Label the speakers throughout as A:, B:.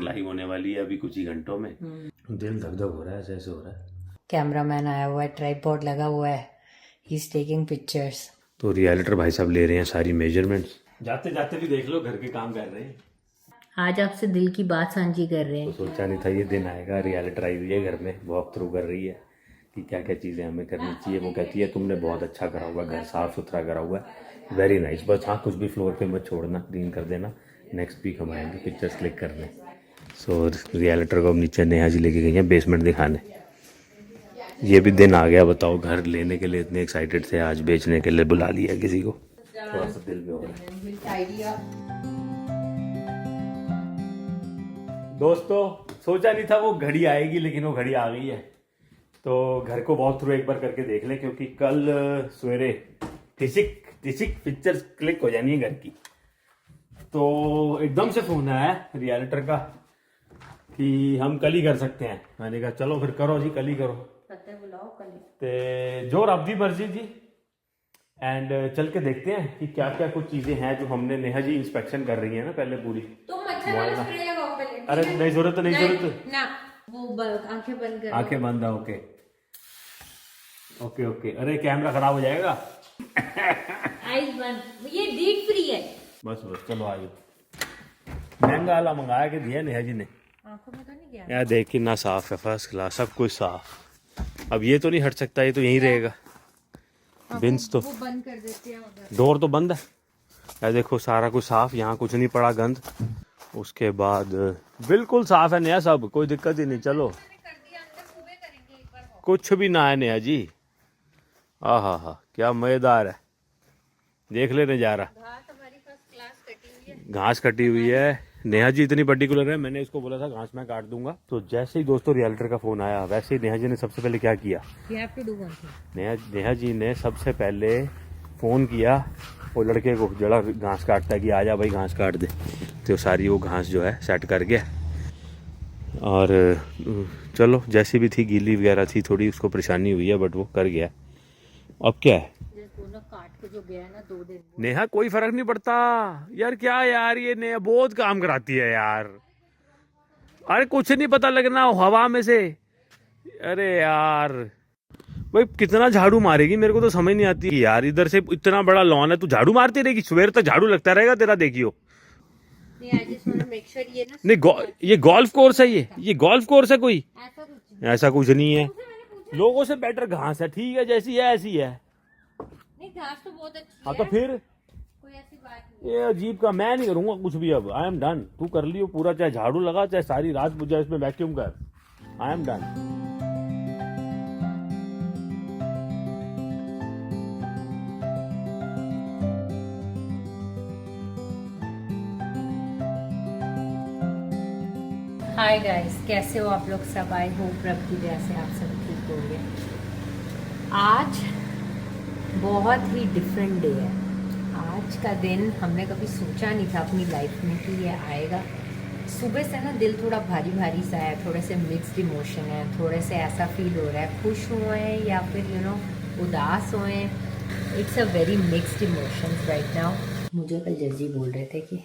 A: Live होने वाली है अभी कुछ ही घंटों में। दिल धक धक हो रहा है, ऐसे हो रहा है।
B: कैमरामैन आया हुआ है, ट्राइपॉड लगा हुआ है, ही इज टेकिंग पिक्चर्स।
A: तो रियलिटर भाई साहब ले रहे हैं सारी मेजरमेंट्स। जाते जाते भी देख लो घर के काम कर रहे हैं।
B: आज आपसे दिल की बात साझी कर रहे
A: तो
B: हैं।
A: सोचा नहीं था ये दिन आएगा। रियलिटर आई हुई है घर में, वॉक थ्रू कर रही है कि क्या क्या चीज़ें हमें करनी चाहिए। वो कहती है तुमने बहुत अच्छा करा हुआ, घर साफ सुथरा करा हुआ है, वेरी नाइस। बस हाँ कुछ भी फ्लोर पे मत छोड़ना, क्लीन कर देना। नेक्स्ट वीक हम आएंगे पिक्चर्स क्लिक करने। सो रियलिटर को अब नीचे नेहा जी लेके गई हैं बेसमेंट दिखाने। ये भी दिन आ गया, बताओ। घर लेने के लिए इतने एक्साइटेड थे, आज बेचने के लिए बुला लिया किसी को। थोड़ा सा दिल भी हो रहा है। दोस्तों सोचा नहीं था वो घड़ी आएगी, लेकिन वो घड़ी आ गई है। तो घर को वॉक थ्रू एक बार करके देख लें, क्योंकि कल सवेरे टिचिक पिक्चर्स क्लिक हो जानी है घर की। तो एकदम से फोन आया रियलिटर का कि हम कल ही कर सकते हैं। मैंने कहा चलो फिर करो जी, कल ही करो। ते जोर आपकी मर्जी जी। एंड चल के देखते हैं कि क्या क्या कुछ चीजें हैं जो हमने, नेहा जी इंस्पेक्शन कर रही है ना पहले पूरी।
B: तो मच्छर वाला स्प्रे लगाओ पहले।
A: अरे नहीं जरूरत, नहीं जरूरत
B: ना, वो आंखें बंद कर,
A: आंखें बंद है। Okay okay okay. अरे कैमरा खराब हो जाएगा।
B: आइज बंद, ये डीट फ्री है।
A: बस बस चलो आइए। महंगा वाला मंगाया के दिया नेहा जी ने।
B: आंखों में तो नहीं गया
A: यार देख कितना साफ है, फर्स्ट क्लास, सब कुछ साफ। अब ये तो नहीं हट सकता, ये तो यहीं रहेगा। बिन्स तो
B: वो बंद कर देते हैं उधर।
A: डोर तो बंद है। यार देखो सारा कुछ साफ, यहाँ कुछ नहीं पड़ा गंद। उसके बाद बिल्कुल साफ है नया, सब कोई दिक्कत ही नहीं। चलो कुछ भी ना है नेहा जी। हा क्या मजेदार है, देख ले नजारा। घास कटी हुई है। नेहा जी इतनी पर्टिकुलर है, मैंने इसको बोला था घास मैं काट दूंगा। तो जैसे ही दोस्तों रियलिटर का फोन आया, वैसे ही नेहा जी ने सबसे पहले क्या किया, नेहा जी ने सबसे पहले फोन किया वो लड़के को जड़ा घास काटता है कि आजा भाई घास काट दे। तो सारी वो घास जो है सेट कर गया। और चलो जैसी भी थी, गीली वगैरह थी थोड़ी, उसको परेशानी हुई है, बट वो कर गया। अब क्या है,
B: काट के जो गया ना 2 दिन,
A: नेहा कोई फर्क नहीं पड़ता यार। क्या यार ये नेहा बहुत काम कराती है यार। अरे कुछ नहीं पता लगना हवा में से। अरे यार भाई कितना झाड़ू मारेगी, मेरे को तो समझ नहीं आती यार। इधर से इतना बड़ा लॉन है, तू झाड़ू मारती रहेगी, सवेर तक झाड़ू लगता रहेगा तेरा, देखियो। नहीं ये गोल्फ कोर्स है, ये गोल्फ कोर्स है कोई? ऐसा कुछ नहीं है। लोगों से बेटर घास है, ठीक है, जैसी है ऐसी है।
B: घास तो बहुत अच्छी
A: हाँ तो फिर
B: कोई ऐसी बात नहीं।
A: ये अजीब का, मैं नहीं करूंगा कुछ भी। अब आई एम डन। तू कर लियो पूरा, चाहे झाड़ू लगा, चाहे सारी रात बुझा इसमें वैक्यूम कर। I am done.
B: Hi guys, कैसे हो आप लोग सब? आई होप रब की दया से आप सब ठीक होंगे। आज बहुत ही डिफरेंट डे है। आज का दिन हमने कभी सोचा नहीं था अपनी लाइफ में कि ये आएगा। सुबह से ना दिल थोड़ा भारी भारी सा है, थोड़े से मिक्स्ड इमोशन है, थोड़े से ऐसा फील हो रहा है खुश हुए हैं या फिर उदास हुए हैं। It's a very mixed emotions right now. मुझे कल जजी बोल रहे थे कि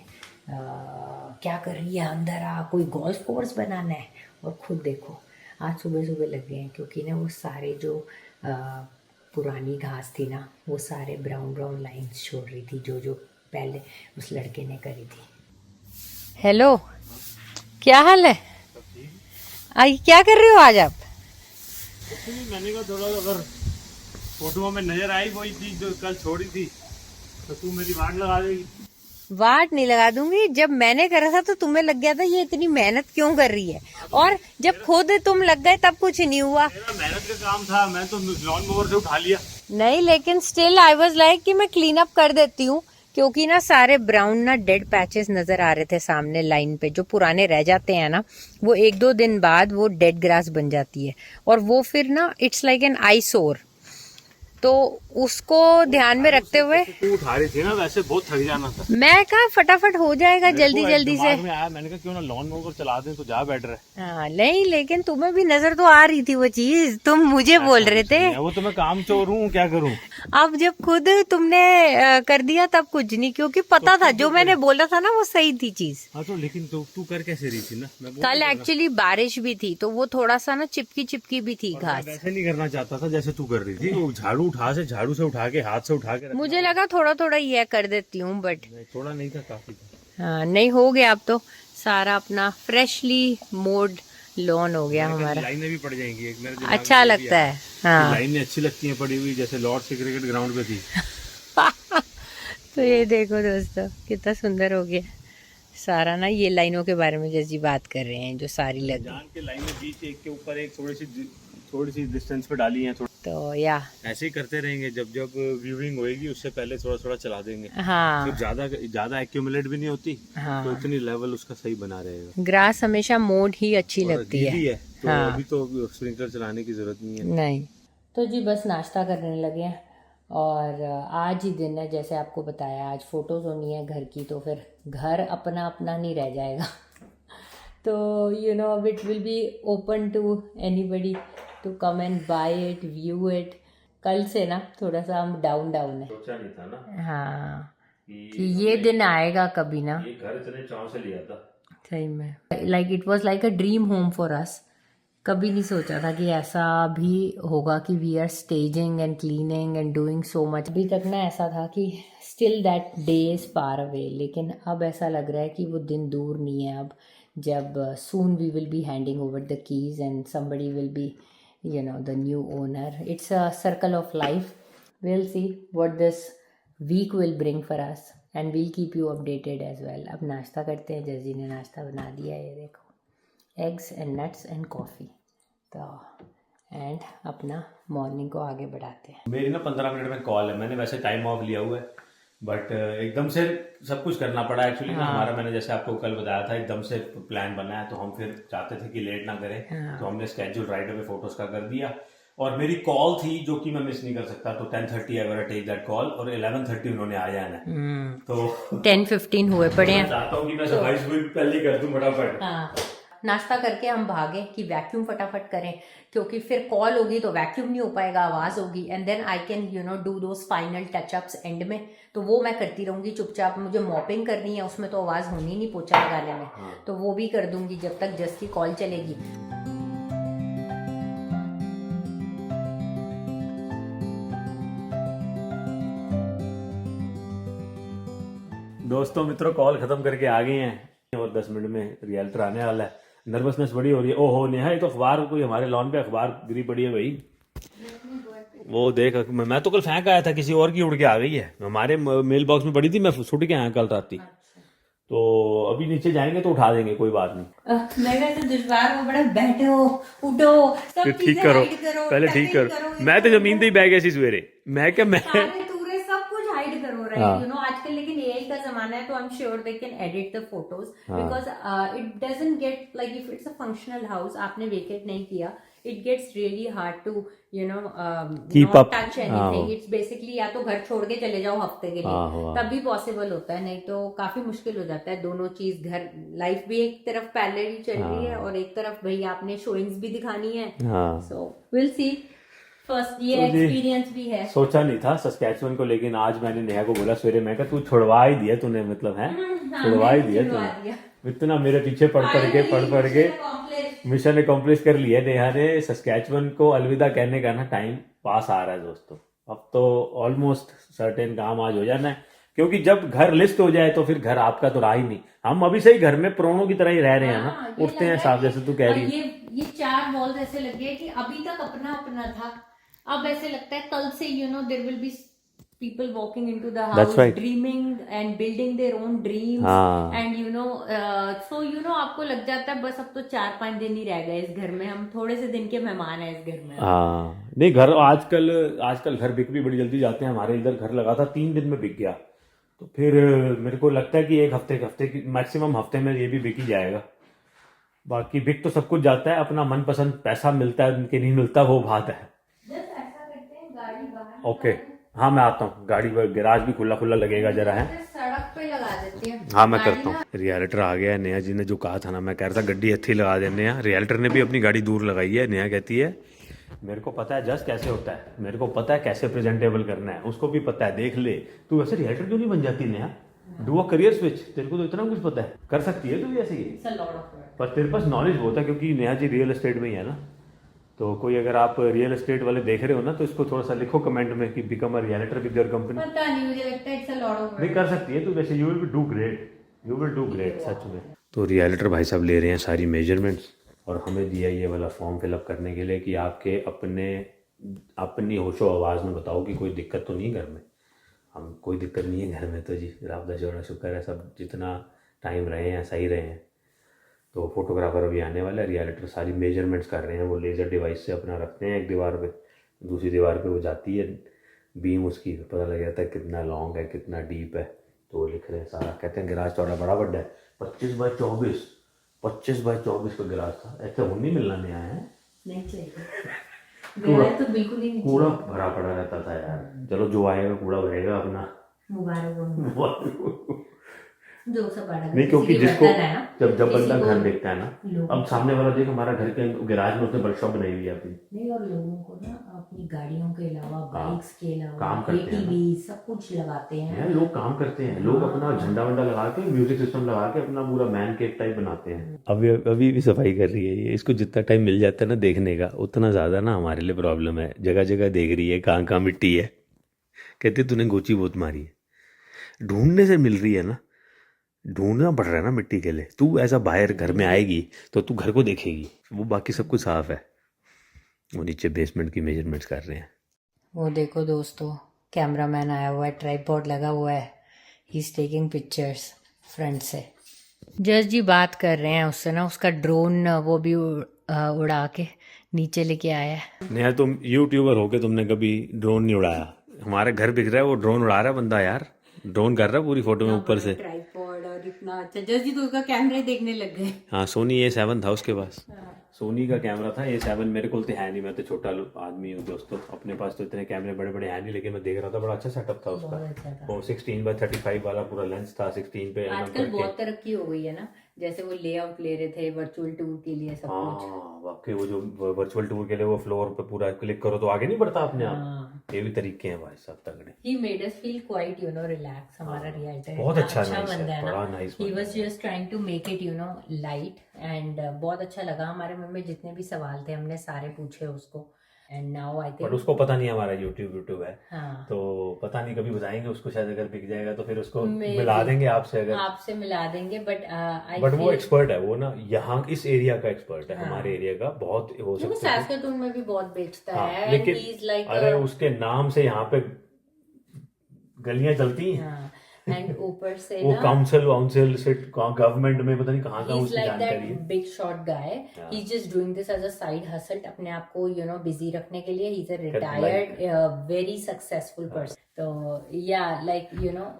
B: क्या कर रही है, अंदर आ, कोई गोल्फ कोर्स बनाना है। और खुद देखो आज सुबह सुबह लग गए हैं, क्योंकि ना वो सारे जो पुरानी घास थी ना, वो सारे ब्राउन ब्राउन लाइंस छोड़ रही थी, जो पहले उस लड़के ने करी थी। हेलो, क्या हाल है? आई क्या कर रहे हो आज आप?
A: मैंने कहा थोड़ा अगर फोटो में नजर आई वही चीज जो कल छोड़ी थी, तो तू मेरी वाट लगा देगी।
B: वाट नहीं लगा दूंगी। जब मैंने करा था तो तुम्हें लग गया था ये इतनी मेहनत क्यों कर रही है, और जब खुद तुम लग गए तब कुछ नहीं हुआ।
A: मेरा मेहनत का काम था, मैं तो लॉन मोवर से उठा लिया।
B: नहीं, लेकिन स्टिल आई वाज लाइक कि मैं क्लीन अप कर देती हूँ, क्योंकि ना सारे ब्राउन ना डेड पैचेस नजर आ रहे थे सामने लाइन पे। जो पुराने रह जाते हैं ना, वो 1-2 दिन बाद वो डेड ग्रास बन जाती है, और वो फिर ना इट्स लाइक एन आईसोर। तो उसको ध्यान में रखते हुए
A: तू उठा रही थी ना, वैसे बहुत थक जाना था।
B: मैं कहा फटाफट हो जाएगा जल्दी जल्दी से।
A: में आया, मैंने कहा क्यों ना लॉन मोवर चला दें तो जा बेटर है।
B: हाँ नहीं, लेकिन तुम्हें भी नजर तो आ रही थी वो चीज, तुम मुझे बोल रहे थे।
A: वो तो मैं काम चोर हूँ, क्या करूँ।
B: अब जब खुद तुमने कर दिया तब कुछ नहीं, क्योंकि पता था जो मैंने बोला था ना वो सही थी चीज।
A: हाँ तो लेकिन तू कर कैसे रही थी ना, मैं
B: कल एक्चुअली बारिश भी थी तो वो थोड़ा सा ना चिपकी चिपकी भी थी घास।
A: वैसे नहीं करना चाहता था जैसे तू कर रही थी, वो झाड़ू से उठा के हाथ से उठा के
B: मुझे लगा थोड़ा थोड़ा ये कर देती हूँ, बट
A: थोड़ा नहीं था, काफी था।
B: हाँ नहीं, हो गया अब तो सारा अपना फ्रेशली मोड लॉन हो गया हमारा।
A: लाइनें भी पड़ जाएंगी एक, मेरे दिमाग
B: अच्छा
A: में
B: लगता है। हाँ
A: लाइनें अच्छी लगती हैं पड़ी हुई, जैसे लॉर्ड से क्रिकेट ग्राउंड पे थी।
B: तो ये देखो दोस्तों कितना सुंदर हो गया सारा ना। ये लाइनों के बारे में जैसी बात कर रहे हैं जो सारी लगी,
A: जान के लाइनें बीच एक के ऊपर एक थोड़ी सी डिस्टेंस पे डाली हैं।
B: तो या
A: ऐसे ही करते रहेंगे, जब जब व्यूइंग होएगी उससे पहले थोड़ा थोड़ा चला देंगे।
B: हाँ
A: फिर ज्यादा एक्यूमुलेट भी नहीं होती।
B: हाँ,
A: तो इतनी लेवल उसका सही बना रहेगा।
B: ग्रास हमेशा मोड ही अच्छी
A: और
B: लगती है।
A: गीली है तो
B: हाँ।
A: अभी तो स्प्रिंकलर चलाने की जरूरत नहीं है।
B: नहीं तो जी बस नाश्ता करने लगे हैं, और आज ही दिन है जैसे आपको बताया, आज फोटोज होनी है घर की, तो फिर घर अपना अपना नहीं रह जाएगा। तो you know it will be open to anybody to come and buy it, view it. कल से ना थोड़ा सा हम डाउन है।
A: सोचा नहीं था ना
B: हाँ कि ये दिन आएगा कभी ना।
A: ये घर इतने चाव से लिया था
B: सही में, like it was like a dream home for us. कभी नहीं सोचा था कि ऐसा भी होगा कि we are staging and cleaning and doing so much. अभी तक ना ऐसा था कि still that day is far away, लेकिन अब ऐसा लग रहा है कि वो दिन दूर नहीं है अब, जब soon we will be handing over the keys and somebody will be you know the new owner. It's a circle of life. We'll see what this week will bring for us and we'll keep you updated as well. अब नाश्ता करते हैं, जजी ने नाश्ता बना दिया है, ये देखो eggs and nuts and coffee. तो एंड अपना मॉर्निंग को आगे बढ़ाते हैं।
A: मेरी ना 15 मिनट में कॉल है, मैंने वैसे टाइम ऑफ लिया हुआ है, बट एकदम से सब कुछ करना पड़ा एक्चुअली ना। हमारा मैंने जैसे आपको कल बताया था, एकदम से प्लान बना है, तो हम फिर चाहते थे कि लेट ना करें, तो हमने स्केड्यूल राइट अवे फोटोज का कर दिया। और मेरी कॉल थी जो कि मैं मिस नहीं कर सकता, तो 10:30 I gonna take that call, और 11:30 उन्होंने आ जाना है। तो
B: 10:15 हुए पड़े हैं।
A: चाहता हूँ कि मैं सफाई भी पहले कर दूं फटाफट।
B: हाँ, नाश्ता करके हम भागे कि वैक्यूम फटाफट करें, क्योंकि फिर कॉल होगी तो वैक्यूम नहीं हो पाएगा, आवाज़ होगी, and then I can you know do those final touchups end में। तो वो मैं करती रहूँगी चुपचाप। मुझे मॉपिंग करनी है, उसमें तो आवाज़ होनी नहीं पोछा लगाने में। तो वो भी कर दूंगी जब तक जस की कॉल चलेगी।
A: दोस्तों मित्रों, कॉल खत्म करके आ गए हैं और 10 मिनट में रियल्टर आने वाला है। नर्वसनेस बड़ी हो रही है। ओहो नेहा, ये तो अखबार, कोई हमारे लॉन पे अखबार गिरी पड़ी है भाई। वो देख, मैं तो कल फेंक आया था, किसी और की उड़ के आ गई है। हमारे मेल बॉक्स में पड़ी थी, मैं सुट के आया कल रात। तो अभी नीचे जाएंगे तो उठा देंगे, कोई बात नहीं।
B: मैं तो दुश्वार हो बड़ा, बैठो उठो सब
A: ठीक करो पहले, ठीक करो। मैं तो जमीन पे ही बैठ गया सी सवेरे, मैं क्या मैं
B: सब कुछ हाइड करो, राइट? यू नो आजकल लेकिन एआई का जमाना है, तो I am sure they can edit the photos, because it doesn't get like if it's a functional house, आपने वेकेट नहीं किया, it gets really hard to you know
A: keep
B: not
A: up,
B: touch anything. It's basically या तो घर छोड़ के चले जाओ हफ्ते के लिए, तब भी पॉसिबल होता है, नहीं तो काफी मुश्किल हो जाता है। दोनों चीज, घर लाइफ भी एक तरफ पैरेलल चल रही है और एक तरफ भाई आपने शोइंग्स भी दिखानी है। सो विल सी, फर्स्ट ये एक्सपीरियंस भी है।
A: सोचा नहीं था सस्कैचुअन को, लेकिन आज मैंने नेहा को बोला सवेरे, मैं कहा तू छुड़वा ही दिया तूने, मतलब है छुड़वा ही दिया तूने, इतना मेरे पीछे पढ़ के मिशन अकॉम्प्लिश कर लिया नेहा ने। सस्कैचुअन को अलविदा कहने का ना टाइम पास आ रहा है दोस्तों। अब तो ऑलमोस्ट सर्टेन काम आज हो जाना है, क्योंकि जब घर लिस्ट हो जाए तो फिर घर आपका तो रहा ही नहीं। हम अभी से ही घर में प्रोनो की तरह ही रह रहे हैं ना, उठते हैं साफ, जैसे तू कह रही है।
B: ये 4 वॉल्स ऐसे लगे कि अभी तक अपना अपना था, अब ऐसे लगता है कल से you know there will be people walking into the house,
A: right.
B: dreaming and building their own dreams, and you know so you know आपको लग जाता है बस अब तो 4-5 दिन ही रह गए इस घर में, हम थोड़े से दिन के मेहमान हैं इस घर में।
A: हाँ नहीं, घर आजकल घर बिक भी बड़ी जल्दी जाते हैं। हमारे इधर घर लगा था 3 दिन में बिक गया, तो फिर मेरे को लगता है कि एक हफ्ते की मैक्सिमम हफ्ते में ये भी बिक ही जाएगा। बाकी बिक तो सब कुछ जाता है, अपना मनपसंद पैसा मिलता है कि नहीं मिलता वो बात है।
B: ऐसा करते हैं, गाड़ी बाहर
A: ओके, हाँ मैं आता हूँ, गाड़ी गैराज भी खुला खुला लगेगा जरा है।
B: सड़क पे लगा देती है।
A: हाँ मैं करता हूँ। रियल्टर आ गया है, नेहा जी ने जो कहा था ना, मैं कह रहा था गड्डी अच्छी लगा देने हैं। रियल्टर ने भी अपनी गाड़ी दूर लगाई है। नेहा कहती है मेरे को पता है जस्ट कैसे होता है, मेरे को पता है कैसे प्रेजेंटेबल करना है, उसको भी पता है, देख ले। तू वैसे रियल्टर क्यों नहीं बन जाती Neha? Do a career switch, तेरे को तो इतना कुछ पता है, कर सकती है तू भी ऐसे ही। पर तेरे पास नॉलेज बहुत है, क्योंकि नेहा जी रियल एस्टेट में ही है ना। तो कोई अगर आप रियल एस्टेट वाले देख रहे हो ना, तो इसको थोड़ा सा लिखो कमेंट में कि become a realtor with your company.
B: पता नहीं, मुझे लगता है इट्स अ लॉट ऑफ
A: नहीं, कर सकती है तू वैसे, you will do great, you will do great सच में। तो रियल्टर भाई साहब ले रहे हैं सारी मेजरमेंट्स, और हमें दिया ये वाला फॉर्म फिलअप करने के लिए कि आपके अपनी होशो आवाज़ में बताओ कि कोई दिक्कत तो नहीं घर में। हम कोई दिक्कत नहीं है घर में, तो जी रब दा जोड़ा शुक्र है, सब जितना टाइम रहे हैं सही रहे हैं। तो फोटोग्राफर अभी आने वाला है, रियल्टर सारी मेजरमेंट्स कर रहे हैं, वो लेज़र डिवाइस से अपना रखते हैं एक दीवार पे, दूसरी दीवार पे वो जाती है बीम उसकी, पता लग जाता है कितना लॉन्ग है कितना डीप है। तो वो लिख रहे हैं सारा, कहते हैं गिराज चौड़ा बड़ा बड़ा है, 25x24, 25x24 का गिराज था। ऐसे वो नहीं मिलना नया है,
B: नहीं चाहिए मेरा तो बिल्कुल ही नहीं।
A: कूड़ा भरा पड़ा रहता था यार। चलो जो आएगा कूड़ा भरेगा अपना,
B: मुबारक जो सब बड़ा
A: नहीं, क्योंकि जिसको जब बंदा
B: किसी को
A: घर देखता है ना, अब सामने वाला देख हमारा घर के गैराज में उसने वर्कशॉप बनाई हुई है अपनी।
B: नहीं, और लोगों को ना अपनी गाड़ियों के अलावा बाइक्स के अलावा
A: काम करते हैं
B: ATV सब कुछ लगाते हैं।
A: लोग काम करते हैं, लोग अपना झंडा वंडा लगा के म्यूजिक सिस्टम लगा के अपना पूरा मैन केव टाइप बनाते हैं। अभी भी सफाई कर रही है ये, इसको जितना टाइम मिल जाता है ना देखने का, उतना ज़्यादा ना हमारे लिए प्रॉब्लम है। जगह जगह देख रही है कहाँ कहाँ मिट्टी है, कहती तूने गोची बहुत मारी है। ढूंढने से मिल रही है ना, ढूंढना पड़ रहा है ना मिट्टी के लिए। तू ऐसा बाहर घर में आएगी तो तू घर को देखेगी, वो बाकी सब कुछ साफ है। वो नीचे बेसमेंट की मेजरमेंट्स कर रहे हैं।
B: वो देखो दोस्तों, कैमरामैन आया हुआ है, ट्राइपॉड लगा हुआ है, he is taking pictures front से। जज जी बात कर रहे हैं उससे ना, उसका ड्रोन वो भी उड़ा के नीचे लेके आया है।
A: नेहा तुम यूट्यूबर होके तुमने कभी ड्रोन नहीं उड़ाया? हमारे घर बिक रहा है वो ड्रोन उड़ा रहा है बंदा यार, ड्रोन कर रहा है पूरी फोटो में ऊपर से।
B: ट्राइपॉड और इतना अच्छा, जज जी तो उसका कैमरा ही देखने लग गए।
A: हाँ, सोनी A7 था उसके पास, सोनी का कैमरा था A7। मेरे को तो है नहीं, मैं तो छोटा आदमी हूँ दोस्तों, अपने पास तो इतने कैमरे बड़े बड़े हैं नहीं, लेकिन मैं देख रहा था बड़ा अच्छा सेटअप था उसका। वो 16x35 वाला पूरा लेंस था, 16 पे।
B: आजकल बहुत तरक्की हो गई है ना, जैसे वो लेआउट ले रहे थे वर्चुअल टूर के लिए सब कुछ।
A: हाँ वाकई, वो जो वर्चुअल टूर के लिए वो फ्लोर पे पूरा क्लिक करो तो आगे नहीं बढ़ता अपने आप। ये भी तरीके हैं भाई सब तगड़े।
B: He made us feel quite, relax. हमारा रियल्टर
A: बहुत अच्छा
B: बंदा है
A: बड़ा
B: ना।
A: Nice.
B: He was just trying to make it, light and बहुत अच्छा लगा। हमारे मन में जितने भी सवाल थे हमने सारे पूछे उसको, and now I think।
A: But उसको पता नहीं हमारा यूट्यूब है।
B: हाँ।
A: तो पता नहीं, कभी बताएंगे उसको, शायद अगर बिक जाएगा तो फिर उसको मिला देंगे आपसे, अगर
B: आपसे मिला देंगे।
A: बट वो एक्सपर्ट है, वो ना यहाँ इस एरिया का एक्सपर्ट है। हमारे एरिया का बहुत हो सकता है,
B: सैस्केटून में भी बहुत बेचता है।
A: लेकिन अरे उसके नाम से यहाँ पे गलियां चलती हैं।
B: एंड ऊपर से
A: वो काउंसिल से गवर्नमेंट में पता नहीं कहाँ का उसकी जानकारी है।
B: Big shot guy, he is just doing this as a side hustle, अपने आप को बिजी रखने के लिए। He is a retired very successful person. तो या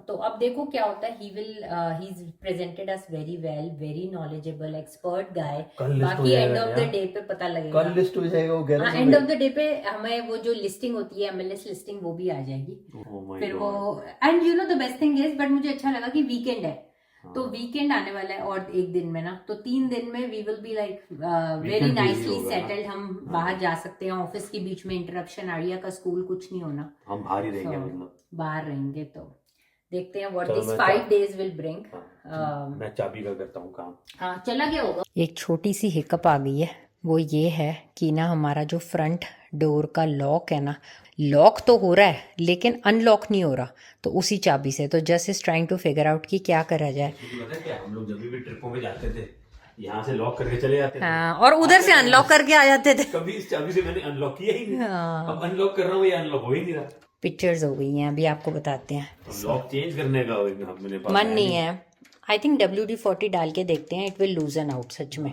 B: तो अब देखो क्या होता है। He is presented as very well, very knowledgeable, expert guy. बाकी एंड ऑफ द डे पे पता लगेगा,
A: कल लिस्ट हो जाएगा।
B: एंड ऑफ द डे पे हमें वो जो लिस्टिंग होती है MLS लिस्टिंग, वो भी आ जाएगी। फिर वो and the best thing is, but मुझे अच्छा लगा कि वीकेंड है। तो वीकेंड आने वाला है और एक दिन में ना, तो 3 दिन में we will be like very nicely settled. हम बाहर जा सकते हैं, ऑफिस के बीच में इंटरप्शन, आर्या का स्कूल कुछ नहीं होना,
A: हम बाहर ही रहेंगे। मतलब
B: बाहर रहेंगे। तो देखते हैं what this 5 days will bring.
A: मैं चाबी का करता हूँ काम।
B: हाँ, चला गया होगा। एक छोटी सी हिकअप आ गई है, वो ये है कि ना हमारा जो फ्रंट डोर का लॉक है ना, लॉक तो हो रहा है लेकिन अनलॉक नहीं हो रहा, तो उसी चाबी से। तो just is trying to figure out कि क्या करा जाए।
A: क्या हम लोग जब भी ट्रिपों में जाते थे, यहाँ से लॉक करके चले जाते थे।
B: हाँ, और उधर से अनलॉक करके आ जाते थे।
A: कभी इस चाबी से मैंने अनलॉक किया ही नहीं। अब अनलॉक कर रहा हूँ, ये अनलॉक हो ही नहीं रहा।
B: पिक्चर्स हो गई हैं, अभी आपको बताते हैं।
A: लॉक चेंज करने का मेरे पास
B: मन नहीं है। आई थिंक WD-40 डाल के देखते हैं, इट विल लूजन आउट सच में।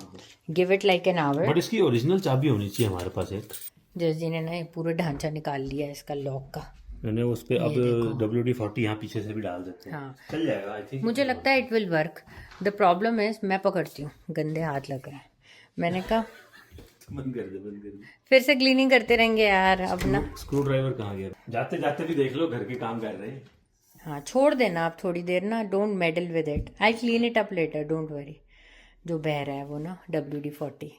B: Give it like an hour.
A: But इसकी ओरिजिनल चाबी होनी चाहिए हमारे पास एक।
B: जज जी ने ना पूरा ढांचा निकाल लिया है इसका लॉक का।
A: मैंने उस पे अब WD-40 यहाँ पीछे से भी डाल देते हैं।
B: हाँ,
A: चल जाएगा आई थिंक।
B: मुझे लगता है it will work. The problem is मैं पकड़ती हूँ, गंदे हाथ लग रहे हैं। मैंने कहा
A: बंद कर दे, बंद कर दे।
B: फिर से क्लीनिंग करते रहेंगे यार अब ना।
A: स्क्रू ड्राइवर कहाँ गया? जाते जाते भी देख लो घर के काम कर रहे हैं।
B: हाँ छोड़ देना आप थोड़ी देर ना, don't medal with it, I clean it up later, don't worry. जो बह रहा है वो ना WD-40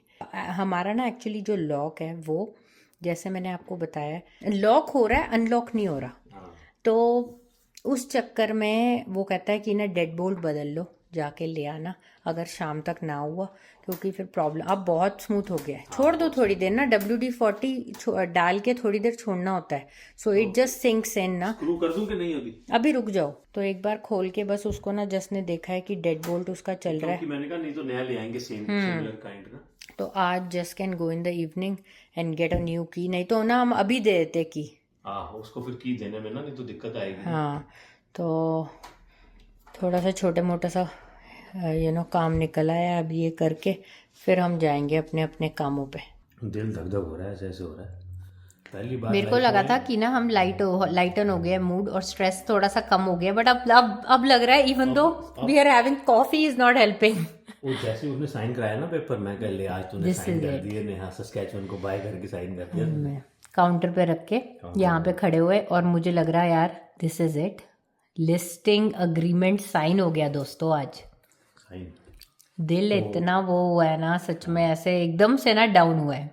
B: हमारा ना एक्चुअली जो लॉक है वो, जैसे मैंने आपको बताया, लॉक हो रहा है अनलॉक नहीं हो रहा। तो उस चक्कर में वो कहता है कि ना डेड बोल्ट बदल लो, जाके ले आना अगर शाम तक ना हुआ, क्योंकि फिर प्रॉब्लम। अब बहुत स्मूथ हो गया है, छोड़ दो थोड़ी देर ना, WD-40 डाल के थोड़ी देर छोड़ना होता है, सो इट जस्ट सिंक्स इन ना।
A: स्क्रू कर दूं कि नहीं अभी?
B: अभी रुक जाओ। तो एक बार खोल के बस उसको ना, जस्ट ने देखा है कि डेड बोल्ट उसका चल रहा है,
A: क्योंकि मैंने कहा नहीं तो नया ले आएंगे सिमिलर काइंड का।
B: तो आज just can go in the evening and get a new की, नहीं तो ना हम अभी दे देते की।
A: उसको फिर की देने में ना, नहीं तो दिक्कत आएगी।
B: हाँ तो थोड़ा सा छोटा मोटा सा काम निकल आया, अब ये करके फिर हम जाएंगे अपने अपने कामों पे।
A: दिल धक धक हो रहा है, ऐसे हो रहा है। पहली बार
B: मेरे को लगा था कि ना हम लाइटन हो गया मूड और स्ट्रेस थोड़ा सा कम हो गया, बट अब लग रहा है even though we are having coffee is not helping.
A: वो जैसे उसने साइन कराया ना पेपर, मैं कह ले आज तूने साइन कर दिए, नेहा सस्कैचुअन को बाय करके साइन कर दिया
B: काउंटर पे रख के यहाँ पे खड़े हुए, और मुझे लग रहा है यार this is it, listing agreement sign हो गया दोस्तों आज। दिल इतना वो हुआ है ना, सच में ऐसे एकदम से ना डाउन हुआ है,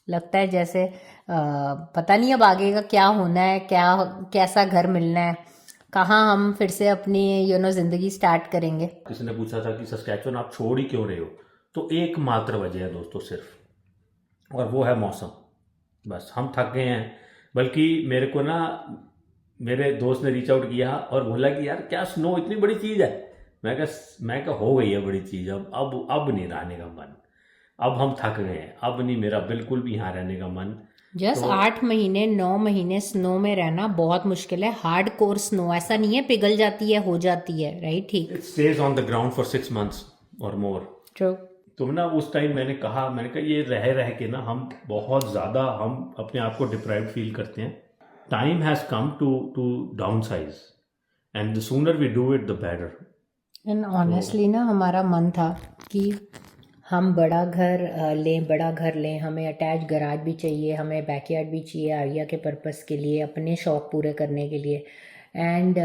B: लगता है जैसे पता नहीं अब आगे का क्या होना है, क्या कैसा घर मिलना है, कहाँ हम फिर से अपनी जिंदगी स्टार्ट करेंगे।
A: किसी ने पूछा था कि सस्कैचुअन आप छोड़ ही क्यों रहे हो, तो एकमात्र वजह है दोस्तों सिर्फ, और वो है मौसम। बस हम थक गए हैं। बल्कि मेरे को ना मेरे दोस्त ने रीच आउट किया और बोला कि यार क्या स्नो इतनी बड़ी चीज़ है। मैं कहा हो गई है बड़ी चीज़, अब नहीं रहने का मन, अब हम थक गए हैं, अब नहीं मेरा बिल्कुल भी यहाँ रहने का मन।
B: जस्ट 8 महीने 9 महीने स्नो में रहना बहुत मुश्किल है। हार्ड कोर स्नो ऐसा नहीं है पिघल जाती है, हो जाती है, राइट? ठीक,
A: it stage on the ground for 6 months और मोर।
B: ट्रू।
A: तो ना उस टाइम मैंने कहा ये रह के ना हम बहुत ज़्यादा हम अपने आप को डिप्राइव्ड फील करते हैं। Time has come to downsize, and the sooner we do it the better.
B: And honestly ना हमारा मन था कि हम बड़ा घर लें, हमें अटैच गराज भी चाहिए, हमें बैकयार्ड भी चाहिए आर्या के पर्पस के लिए, अपने शौक पूरे करने के लिए। And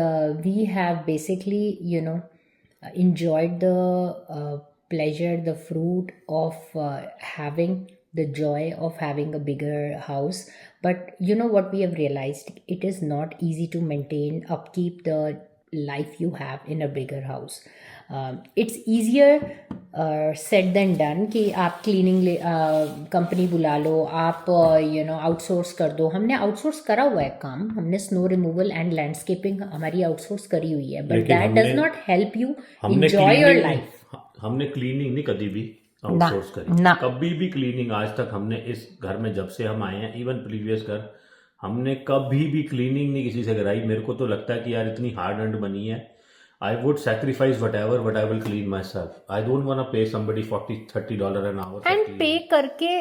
B: we have basically enjoyed the pleasure, the fruit of having the joy of having a bigger house. But you know what we have realized, it is not easy to maintain, upkeep the life you have in a bigger house. It's easier said than done कि आप cleaning company बुला लो, आप outsource कर दो। हमने outsource करा हुआ है काम, हमने स्नो रिमूवल एंड लैंडस्केपिंग हमारी आउटसोर्स करी हुई है, but that does not help you enjoy your life.
A: हमने क्लीनिंग नहीं कभी भी आउटसोर्स करी, कभी भी क्लीनिंग आज तक हमने इस घर में जब से हम आए हैं, इवन प्रीवियस घर, हमने कभी भी क्लीनिंग नहीं किसी से कराई। मेरे को तो लगता है कि यार इतनी हार्ड अर्न्ड बनी है, I would sacrifice whatever, but I will clean myself. I don't want to pay somebody $40-30 an hour.
B: And pay करके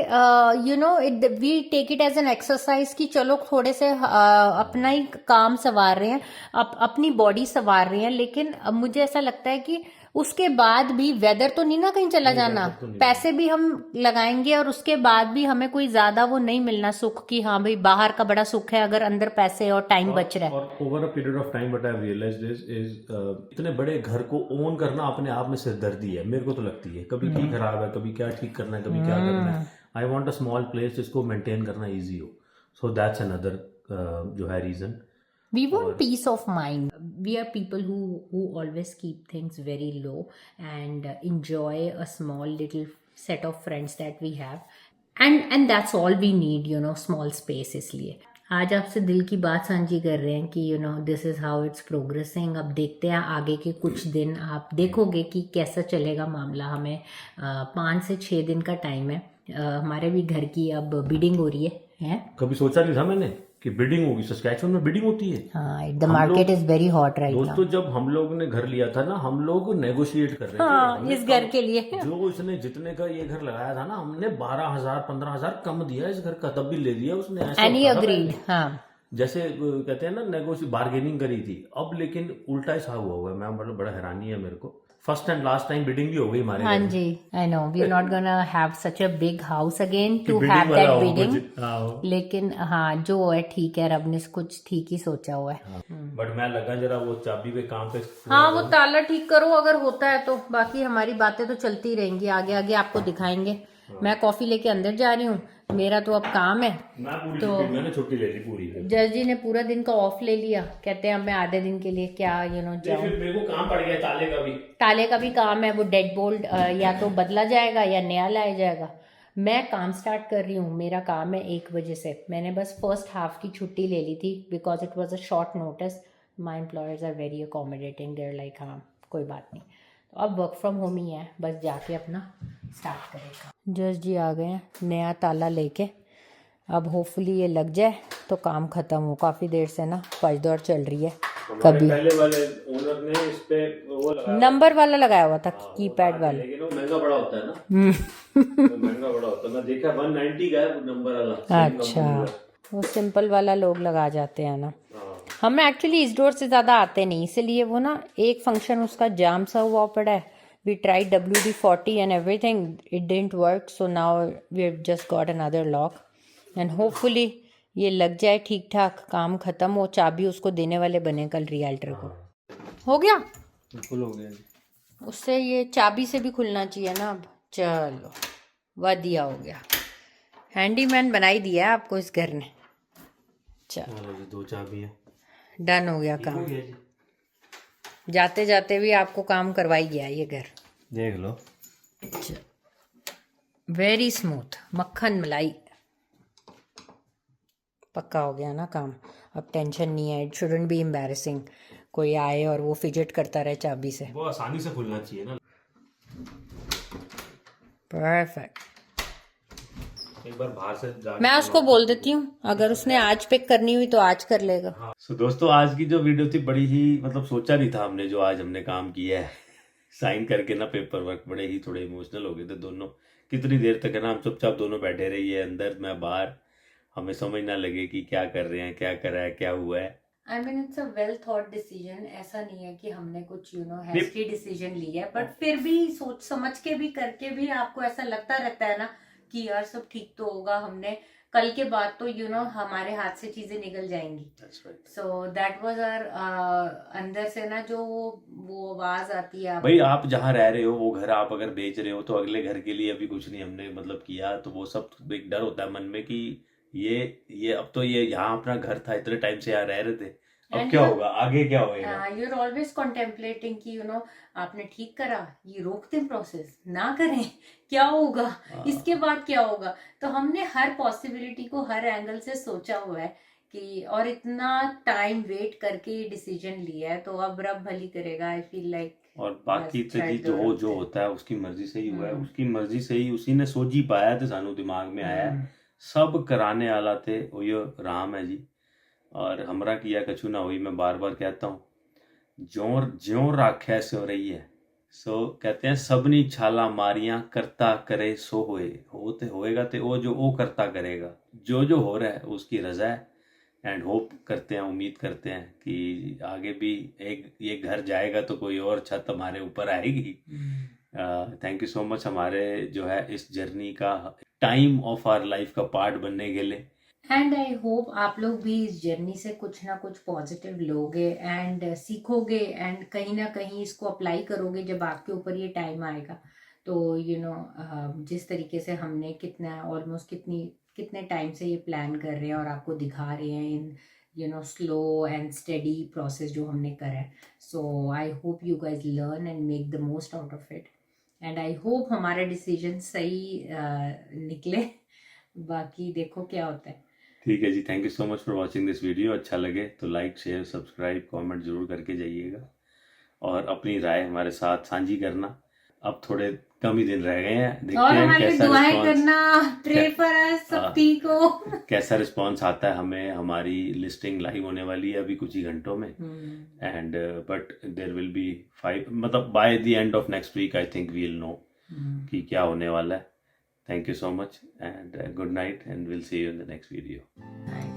B: we take it as an exercise कि चलो थोड़े से अपना ही काम संवार रहे हैं, अपनी बॉडी संवार रहे हैं। लेकिन मुझे ऐसा लगता है कि उसके बाद भी वेदर तो नहीं ना कहीं चला जाना, पैसे भी हम लगाएंगे और उसके बाद भी हमें कोई ज्यादा वो नहीं मिलना सुख की हाँ भाई बाहर का बड़ा सुख है अगर अंदर पैसे और टाइम बच रहा है।
A: और over a period of time what I have realised is इतने बड़े घर को ओन करना अपने आप में सिरदर्दी है, मेरे को तो लगती है। कभी क्या खराब है, कभी क्या ठीक करना है, कभी क्या करना है। I want a small place जिसको मेंटेन करना इजी हो, सो दैट्स अनदर जो है reason.
B: We want peace of mind. We are people who always keep things very low and enjoy a small little set of friends that we have. And that's all we need, small space इसलिए। आज आपसे दिल की बात साझी कर रहे हैं कि this is how it's progressing। अब देखते हैं आगे के कुछ दिन, आप देखोगे कि कैसा चलेगा मामला। हमें 5 से 6 दिन का टाइम है। हमारे भी घर की अब बिडिंग हो रही है।
A: कभी सोचा नहीं था मैंने कि बिडिंग होगी, सस्कैचुअन में बिडिंग होती है।
B: हाँ, the market is very hot right now.
A: दोस्तों जब हम लोग ने घर लिया था ना, हम लोग नेगोशिएट कर रहे थे
B: इस घर के लिए।
A: जो इसने जितने का ये घर लगाया था ना, हमने 12,000-15,000 कम दिया इस घर का, तब भी ले दिया उसने।
B: And he agreed. हाँ,
A: जैसे कहते हैं ना बार्गेनिंग करी थी। अब लेकिन उल्टा हिसाब हुआ है। मैं बड़ा हैरानी है मेरे को। First and last time bidding भी हो गई हमारे
B: हाँ
A: घर में।
B: जी, I know we are not gonna have such a big house again
A: कि
B: टू
A: bidding
B: हैव
A: वाला
B: दैट
A: हो
B: बिडिंग,
A: कुछ। हाँ।
B: लेकिन हाँ जो है ठीक है, रब ने कुछ ठीक ही सोचा हुआ है।
A: बट मैं लगा जरा वो चाबी पे काम पे
B: हाँ वो ताला ठीक करो अगर होता है तो, बाकी हमारी बातें तो चलती ही रहेंगी, आगे आगे आपको दिखाएंगे। मैं कॉफी लेके अंदर जा रही हूँ, मेरा तो अब काम है।
A: मैं पूरी
B: तो-
A: छुट्टी, मैंने छुट्टी ले ली पूरी।
B: जज जी ने पूरा दिन का ऑफ ले लिया, कहते हैं अब मैं आधे दिन के लिए क्या जाऊँ।
A: फिर मेरे को काम पड़ गया ताले का भी।
B: ताले का भी काम है, वो डेड बोल्ट या तो बदला जाएगा या नया लाया जाएगा। मैं काम स्टार्ट कर रही हूँ, मेरा काम है 1 बजे से। मैंने बस फर्स्ट हाफ की छुट्टी ले ली थी because it was a short notice. My employers are very accommodating, they're like हाँ कोई बात नहीं। तो अब वर्क फ्रॉम होम ही है, बस जाके अपना स्टार्ट करेगा। जज जी आ गए हैं नया ताला लेके, अब होपफुली ये लग जाए तो काम खत्म हो। काफ़ी देर से ना भगदौड़ चल रही है। कभी
A: पहले वाले ओनर ने इस पे वो लगाया,
B: नंबर वाला लगाया हुआ था, कीपैड वाला।
A: लेकिन वो महंगा बड़ा होता है ना। वो महंगा बड़ा होता है, मैं देखा 190 का है नंबर वाला।
B: अच्छा, वो सिंपल वाला लोग लगा जाते हैं ना।
A: हाँ।
B: हम एक्चुअली इस डोर से ज़्यादा आते नहीं, इसीलिए वो ना एक फंक्शन उसका जाम सा हुआ पड़ा है। We try WD-40 and everything, it didn't work, so now we have just got another lock and hopefully ये लग जाए ठीक ठाक, काम खत्म हो। चाबी उसको देने वाले बने कल रियल्टर को। हो गया,
A: बिल्कुल हो गया।
B: उससे ये चाबी से भी खुलना चाहिए ना अब। चलो वधिया हो गया, हैंडीमैन बना ही दिया है आपको इस घर ने। चलो
A: चलो जी, 2 चाबियां
B: डन हो गया
A: हो
B: काम।
A: गया जी।
B: जाते जाते भी आपको काम करवाई गया ये घर।
A: देख लो।
B: वेरी स्मूथ, मक्खन मलाई, पक्का हो गया ना काम। अब टेंशन नहीं है, इट शुडंट बी एम्बैरेसिंग कोई आए और वो फिजिट करता रहे चाबी से।
A: वो आसानी से खुलना चाहिए ना।
B: परफेक्ट।
A: एक बार बाहर से
B: मैं उसको बोल देती हूँ, अगर उसने आज पिक करनी हुई तो आज कर लेगा।
A: सो दोस्तों, आज की जो वीडियो थी बड़ी ही मतलब सोचा नहीं था हमने, जो आज हमने काम किया है साइन करके ना पेपर वर्क, बड़े ही थोड़े इमोशनल हो गए थे दोनों। कितनी देर तक है ना हम चुपचाप दोनों बैठे रहिए, अंदर मैं बाहर, हमें समझ ना लगे कि क्या कर रहे हैं, क्या कर रहा है, क्या हुआ है।
B: I mean it's a well thought decision, ऐसा नहीं है कि हमने कुछ हैस्टी डिसीजन लिया है, बट फिर भी सोच समझ के भी करके भी आपको ऐसा लगता रहता है ना कि यार सब ठीक तो होगा। हमने कल के बाद तो हमारे हाथ से चीजें निकल जाएंगी। सो दैट वाज आवर अंदर से ना जो वो आवाज आती है
A: भाई, आप जहाँ रह रहे हो वो घर आप अगर बेच रहे हो तो अगले घर के लिए अभी कुछ नहीं हमने मतलब किया, तो वो सब एक डर होता है मन में कि ये अब तो ये यहाँ अपना घर था, इतने टाइम से यहाँ रह रहे थे, अब क्या होगा, आगे क्या होगा।
B: यू आर ऑलवेज कॉन्टेम्पलेटिंग कि आपने ठीक करा, ये रोक दें प्रोसेस ना करें, क्या होगा इसके बाद, क्या होगा। तो हमने हर पॉसिबिलिटी को हर एंगल से सोचा हुआ है कि, और इतना टाइम वेट करके डिसीजन लिया है, तो अब रब भली करेगा। आई फील लाइक, और
A: बाकी तो जी जो होता है उसकी मर्जी से ही हुआ है, उसकी मर्जी से ही उसी ने सोच ही पाया थे, सानू दिमाग में आया, सब कराने वाला थे वो राम है जी। और हमरा किया कछु ना हुई, मैं बार बार कहता हूँ, ज्यों राख्या स्यों रही है। सो कहते हैं सबनी छाला मारियां करता करे सो होते होएगा, ते वो जो वो करता करेगा, जो हो रहा है उसकी रजा है। एंड होप करते हैं, उम्मीद करते हैं कि आगे भी ये घर जाएगा तो कोई और छत हमारे ऊपर आएगी। थैंक यू सो मच हमारे जो है इस जर्नी का टाइम ऑफ आवर लाइफ का पार्ट बनने के लिए। एंड आई होप आप लोग भी इस जर्नी से कुछ ना कुछ पॉजिटिव लोगे एंड सीखोगे एंड कहीं ना कहीं इसको अप्लाई करोगे जब आपके ऊपर ये टाइम आएगा। तो जिस तरीके से हमने कितने टाइम से ये प्लान कर रहे हैं और आपको दिखा रहे हैं इन स्लो एंड स्टेडी प्रोसेस जो हमने करा है। So I hope you guys learn and make the most out of it, and I hope हमारा डिसीजन सही निकले। बाकी देखो क्या होता है। ठीक है जी, thank you so much for watching this video. अच्छा लगे तो लाइक शेयर सब्सक्राइब कमेंट जरूर करके जाइएगा और अपनी राय हमारे साथ साझी करना। अब थोड़े कम ही दिन रह गए हैं, देखते हैं कैसा रिस्पॉन्स करना, प्रे फॉर अस सबकी को कैसा रिस्पॉन्स आता है हमें। हमारी लिस्टिंग लाइव होने वाली है अभी कुछ ही घंटों में, and but there will be 5 मतलब by the end of next week I think we will know कि क्या होने वाला है। Thank you so much and good night, and we'll see you in the next video. Bye.